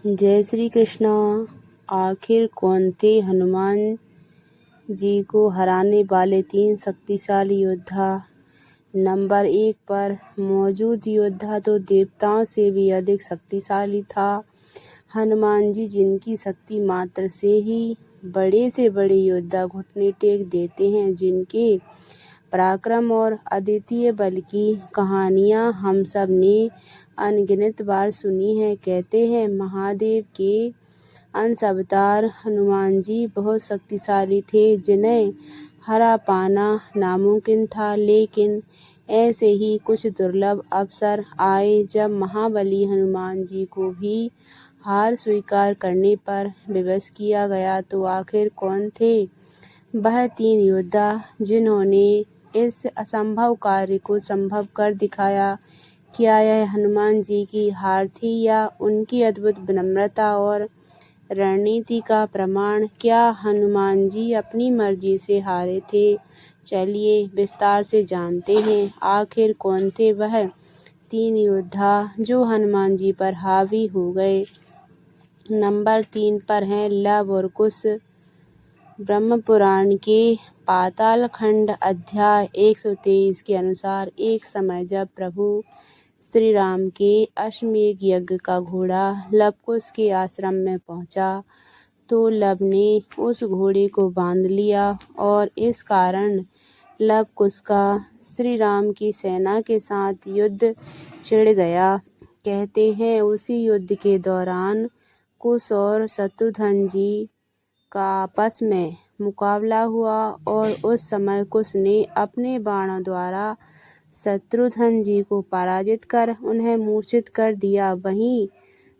जय श्री कृष्णा। आखिर कौन थे हनुमान जी को हराने वाले 3 शक्तिशाली योद्धा? नंबर 1 पर मौजूद योद्धा तो देवताओं से भी अधिक शक्तिशाली था। हनुमान जी, जिनकी शक्ति मात्र से ही बड़े से बड़े योद्धा घुटने टेक देते हैं, जिनके पराक्रम और अद्वितीय बल की कहानियाँ हम सब ने अनगिनत बार सुनी है। कहते हैं महादेव के अंश अवतार हनुमान जी बहुत शक्तिशाली थे, जिन्हें हरा पाना नामुमकिन था। लेकिन ऐसे ही कुछ दुर्लभ अवसर आए जब महाबली हनुमान जी को भी हार स्वीकार करने पर विवश किया गया। तो आखिर कौन थे वह 3 योद्धा जिन्होंने इस असंभव कार्य को संभव कर दिखाया? क्या यह हनुमान जी की हार थी या उनकी अद्भुत विनम्रता और रणनीति का प्रमाण? क्या हनुमान जी अपनी मर्जी से हारे थे? चलिए विस्तार से जानते हैं आखिर कौन थे वह 3 योद्धा जो हनुमान जी पर हावी हो गए। नंबर 3 पर हैं लव और कुश। ब्रह्म पुराण के पाताल खंड अध्याय 123 के अनुसार एक समय जब प्रभु श्री राम के अश्वमेध यज्ञ का घोड़ा लवकुश के आश्रम में पहुंचा, तो लव ने उस घोड़े को बांध लिया और इस कारण लवकुश का श्री राम की सेना के साथ युद्ध छिड़ गया। कहते हैं उसी युद्ध के दौरान कुश और शत्रुघ्न जी का आपस में मुकाबला हुआ और उस समय कुश ने अपने बाणों द्वारा शत्रुघ्न जी को पराजित कर उन्हें मूर्छित कर दिया। वहीं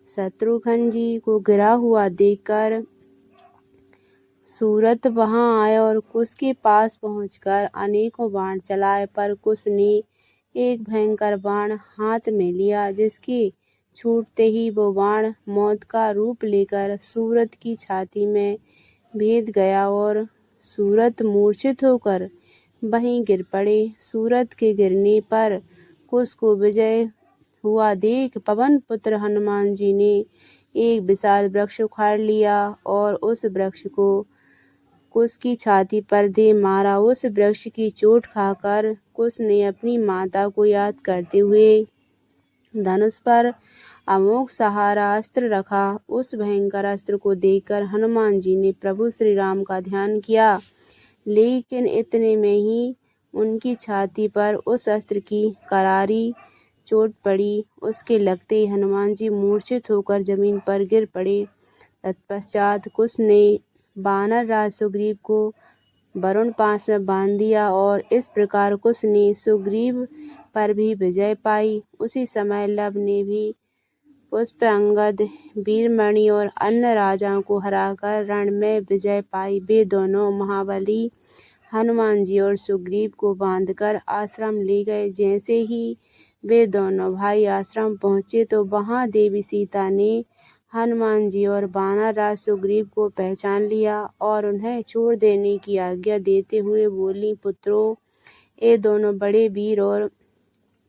शत्रुघ्न जी को गिरा हुआ देखकर सूरत वहां आए और कुश के पास पहुंचकर अनेकों बाण चलाए, पर कुश ने एक भयंकर बाण हाथ में लिया, जिसके छूटते ही वो बाण मौत का रूप लेकर सूरत की छाती में भेद गया और सूरत मूर्छित होकर वहीं गिर पड़े। सूरत के गिरने पर कुश को विजय हुआ देख पवन पुत्र हनुमान जी ने एक विशाल वृक्ष उखाड़ लिया और उस वृक्ष को कुश की छाती पर दे मारा। उस वृक्ष की चोट खाकर कुश ने अपनी माता को याद करते हुए धनुष पर अमोघ सहारा अस्त्र रखा। उस भयंकर अस्त्र को देखकर हनुमान जी ने प्रभु श्री राम का ध्यान किया, लेकिन इतने में ही उनकी छाती पर उस अस्त्र की करारी चोट पड़ी। उसके लगते ही हनुमान जी मूर्छित होकर जमीन पर गिर पड़े। तत्पश्चात कुश ने वानर राज सुग्रीव को वरुण पास में बांध दिया और इस प्रकार कुश ने सुग्रीव पर भी विजय पाई। उसी समय लव ने भी पुष्प, अंगद, वीरमणि और अन्य राजाओं को हराकर रण में विजय पाई। वे दोनों महाबली हनुमान जी और सुग्रीव को बांधकर आश्रम ले गए। जैसे ही वे दोनों भाई आश्रम पहुंचे तो वहां देवी सीता ने हनुमान जी और वानर राज सुग्रीव को पहचान लिया और उन्हें छोड़ देने की आज्ञा देते हुए बोली, पुत्रों, ये दोनों बड़े वीर और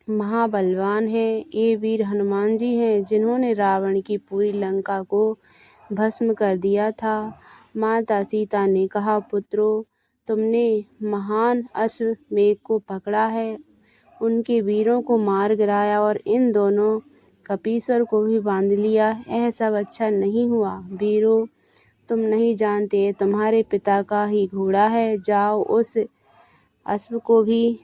महाबलवान हैं। ये वीर हनुमान जी हैं जिन्होंने रावण की पूरी लंका को भस्म कर दिया था। माता सीता ने कहा, पुत्रों, तुमने महान अश्वमेध को पकड़ा है, उनके वीरों को मार गिराया और इन दोनों कपीश्वर को भी बांध लिया। यह सब अच्छा नहीं हुआ। वीरों, तुम नहीं जानते ये तुम्हारे पिता का ही घोड़ा है। जाओ उस अश्व को भी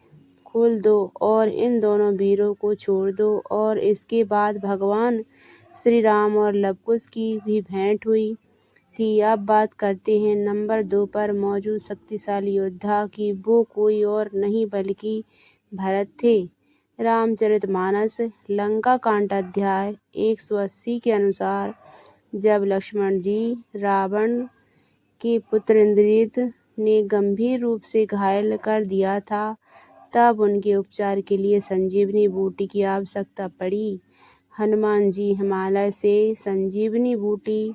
खोल दो और इन दोनों वीरों को छोड़ दो। और इसके बाद भगवान श्री राम और लवकुश की भी भेंट हुई थी। अब बात करते हैं नंबर 2 पर मौजूद शक्तिशाली योद्धा की। वो कोई और नहीं बल्कि भरत थे। रामचरितमानस लंका कांड अध्याय 180 के अनुसार जब लक्ष्मण जी रावण के पुत्र इंद्रजित ने गंभीर रूप से घायल कर दिया था, तब उनके उपचार के लिए संजीवनी बूटी की आवश्यकता पड़ी। हनुमान जी हिमालय से संजीवनी बूटी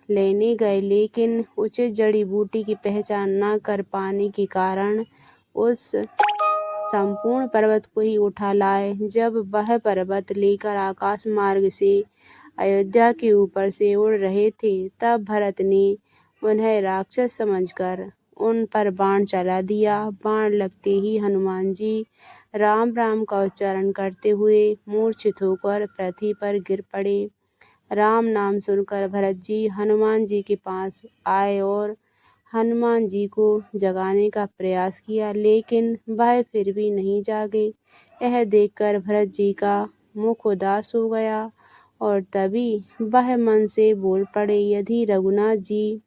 लेने गए, लेकिन उचित जड़ी बूटी की पहचान न कर पाने के कारण उस संपूर्ण पर्वत को ही उठा लाए। जब वह पर्वत लेकर आकाश मार्ग से अयोध्या के ऊपर से उड़ रहे थे, तब भरत ने उन्हें राक्षस समझकर उन पर बाण चला दिया। बाण लगते ही हनुमान जी राम राम का उच्चारण करते हुए मूर्छित होकर पृथ्वी पर गिर पड़े। राम नाम सुनकर भरत जी हनुमान जी के पास आए और हनुमान जी को जगाने का प्रयास किया, लेकिन वह फिर भी नहीं जागे। यह देखकर भरत जी का मुख उदास हो गया और तभी वह मन से बोल पड़े, यदि रघुनाथ जी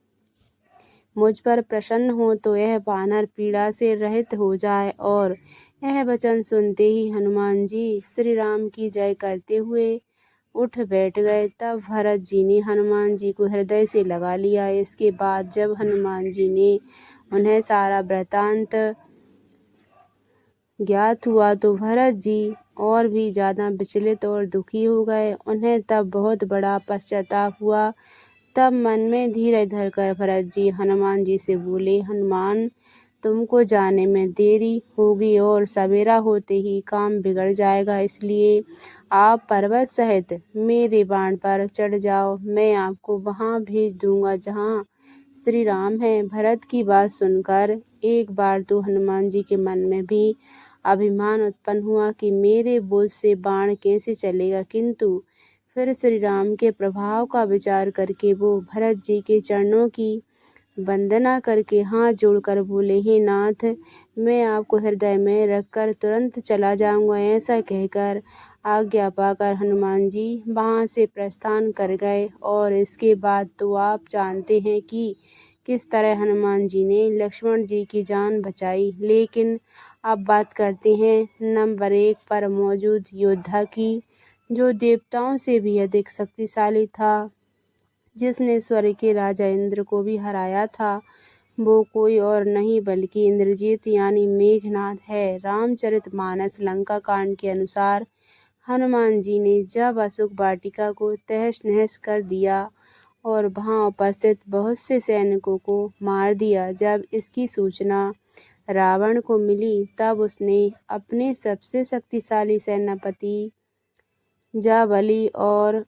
मुझ पर प्रसन्न हो तो यह वानर पीड़ा से रहित हो जाए। और यह वचन सुनते ही हनुमान जी श्री राम की जय करते हुए उठ बैठ गए। तब भरत जी ने हनुमान जी को हृदय से लगा लिया। इसके बाद जब हनुमान जी ने उन्हें सारा वृत्तांत ज्ञात हुआ तो भरत जी और भी ज़्यादा विचलित और दुखी हो गए। उन्हें तब बहुत बड़ा पश्चाताप हुआ। तब मन में धीरज धरकर भरत जी हनुमान जी से बोले, हनुमान, तुमको जाने में देरी होगी और सवेरा होते ही काम बिगड़ जाएगा, इसलिए आप पर्वत सहित मेरे बाण पर चढ़ जाओ। मैं आपको वहां भेज दूंगा जहां श्री राम हैं। भरत की बात सुनकर एक बार तो हनुमान जी के मन में भी अभिमान उत्पन्न हुआ कि मेरे बोझ से बाण कैसे चलेगा, किंतु फिर श्री राम के प्रभाव का विचार करके वो भरत जी के चरणों की वंदना करके हाथ जोड़कर बोले, हे नाथ, मैं आपको हृदय में रखकर तुरंत चला जाऊंगा। ऐसा कहकर आज्ञा पाकर हनुमान जी वहां से प्रस्थान कर गए। और इसके बाद तो आप जानते हैं कि किस तरह हनुमान जी ने लक्ष्मण जी की जान बचाई। लेकिन अब बात करते हैं नंबर 1 पर मौजूद योद्धा की, जो देवताओं से भी अधिक शक्तिशाली था, जिसने स्वर्ग के राजा इंद्र को भी हराया था। वो कोई और नहीं बल्कि इंद्रजीत यानी मेघनाद है। रामचरितमानस लंका कांड के अनुसार हनुमान जी ने जब अशोक वाटिका को तहस नहस कर दिया और वहां उपस्थित बहुत से सैनिकों को मार दिया, जब इसकी सूचना रावण को मिली तब उसने अपने सबसे शक्तिशाली सेनापति जाबली और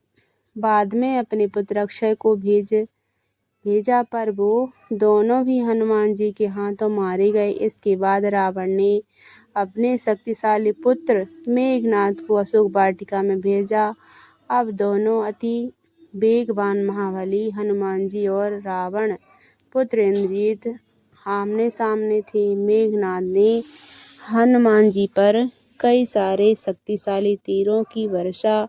बाद में अपने पुत्र अक्षय को भेजा, पर वो दोनों भी हनुमान जी के हाथों मारे गए। इसके बाद रावण ने अपने शक्तिशाली पुत्र मेघनाद को अशोक वाटिका में भेजा। अब दोनों अति वेगवान महाबली हनुमान जी और रावण पुत्र इंद्रजीत आमने सामने थे। मेघनाद ने हनुमान जी पर कई सारे शक्तिशाली तीरों की वर्षा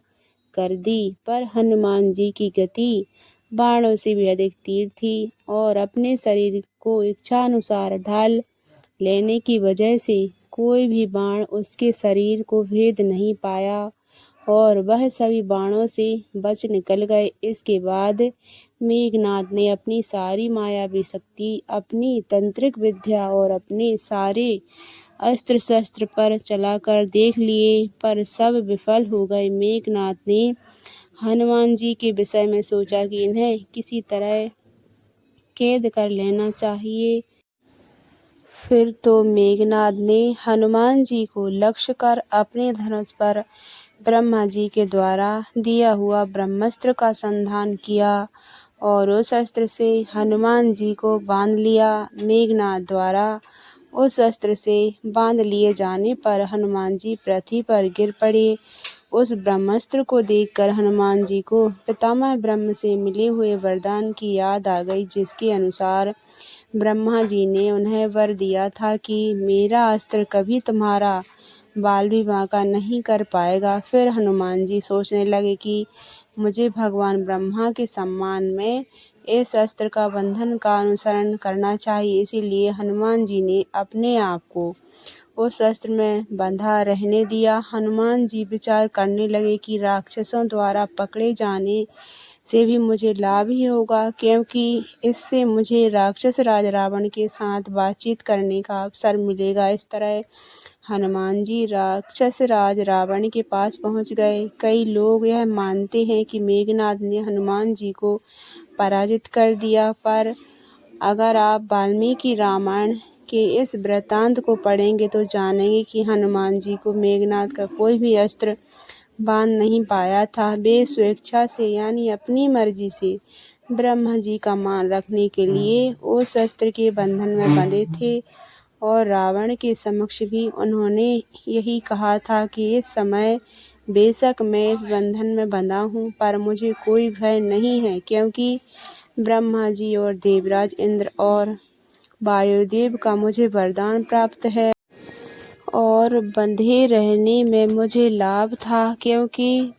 कर दी, पर हनुमान जी की गति बाणों से भी अधिक तीव्र थी और अपने शरीर को इच्छानुसार ढाल लेने की वजह से कोई भी बाण उसके शरीर को भेद नहीं पाया और वह सभी बाणों से बच निकल गए। इसके बाद मेघनाद ने अपनी सारी मायावी शक्ति, अपनी तंत्रिक विद्या और अपने सारे अस्त्र शस्त्र पर चलाकर देख लिए, पर सब विफल हो गए। मेघनाद ने हनुमान जी के विषय में सोचा कि इन्हें किसी तरह कैद कर लेना चाहिए। फिर तो मेघनाद ने हनुमान जी को लक्ष्य कर अपने धनुष पर ब्रह्मा जी के द्वारा दिया हुआ ब्रह्मास्त्र का संधान किया और उस अस्त्र से हनुमान जी को बांध लिया। मेघनाद द्वारा उस अस्त्र से बांध लिए जाने पर हनुमान जी पृथ्वी पर गिर पड़े। उस ब्रह्मास्त्र को देखकर हनुमान जी को पितामह ब्रह्म से मिले हुए वरदान की याद आ गई, जिसके अनुसार ब्रह्मा जी ने उन्हें वर दिया था कि मेरा अस्त्र कभी तुम्हारा बाल भी बांका नहीं कर पाएगा। फिर हनुमान जी सोचने लगे कि मुझे भगवान ब्रह्मा के सम्मान में इस अस्त्र का बंधन का अनुसरण करना चाहिए। इसीलिए हनुमान जी ने अपने आप को उस अस्त्र में बंधा रहने दिया। हनुमान जी विचार करने लगे कि राक्षसों द्वारा पकड़े जाने से भी मुझे लाभ ही होगा, क्योंकि इससे मुझे राक्षस राज रावण के साथ बातचीत करने का अवसर मिलेगा। इस तरह हनुमान जी राक्षस राज रावण के पास पहुंच गए। कई लोग यह मानते हैं कि मेघनाद ने हनुमान जी को पराजित कर दिया, पर अगर आप वाल्मीकि रामायण के इस वृत्तांत को पढ़ेंगे तो जानेंगे कि हनुमान जी को मेघनाद का कोई भी अस्त्र बांध नहीं पाया था। वे स्वेच्छा से यानी अपनी मर्जी से ब्रह्मा जी का मान रखने के लिए उस शस्त्र के बंधन में बंधे थे और रावण के समक्ष भी उन्होंने यही कहा था कि इस समय बेशक मैं इस बंधन में बंधा हूँ, पर मुझे कोई भय नहीं है, क्योंकि ब्रह्मा जी और देवराज इंद्र और वायुदेव का मुझे वरदान प्राप्त है और बंधे रहने में मुझे लाभ था, क्योंकि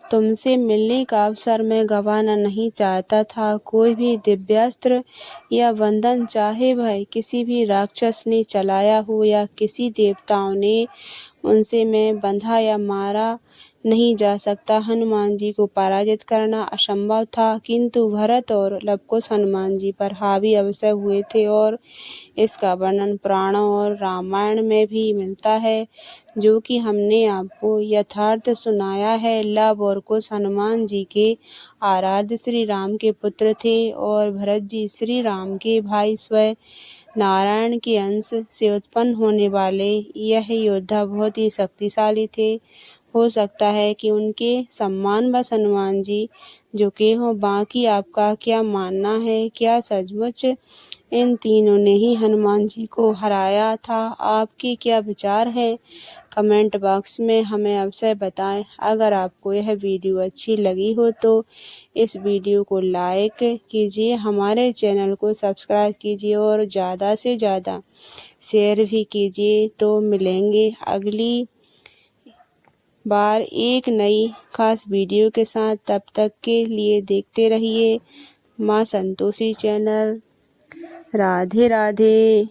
तुमसे मिलने का अवसर मैं गंवाना नहीं चाहता था। कोई भी दिव्यास्त्र या बंधन, चाहे वह किसी भी राक्षस ने चलाया हो या किसी देवताओं ने, उनसे मैं बंधा या मारा नहीं जा सकता। हनुमान जी को पराजित करना असंभव था, किंतु भरत और लवकुश हनुमान जी पर हावी अवश्य हुए थे और इसका वर्णन पुराणों और रामायण में भी मिलता है, जो कि हमने आपको यथार्थ सुनाया है। लव और कुश हनुमान जी के आराध्य श्री राम के पुत्र थे और भरत जी श्री राम के भाई स्वयं नारायण के अंश से उत्पन्न होने वाले यह योद्धा बहुत ही शक्तिशाली थे। हो सकता है कि उनके सम्मानवश हनुमान जी झुके हों। बाकी आपका क्या मानना है? क्या सचमुच इन तीनों ने ही हनुमान जी को हराया था? आपके क्या विचार हैं? कमेंट बॉक्स में हमें अवश्य बताएं। अगर आपको यह वीडियो अच्छी लगी हो तो इस वीडियो को लाइक कीजिए, हमारे चैनल को सब्सक्राइब कीजिए और ज़्यादा से ज़्यादा शेयर भी कीजिए। तो मिलेंगे अगली बार एक नई खास वीडियो के साथ। तब तक के लिए देखते रहिए माँ संतोषी चैनल। राधे राधे।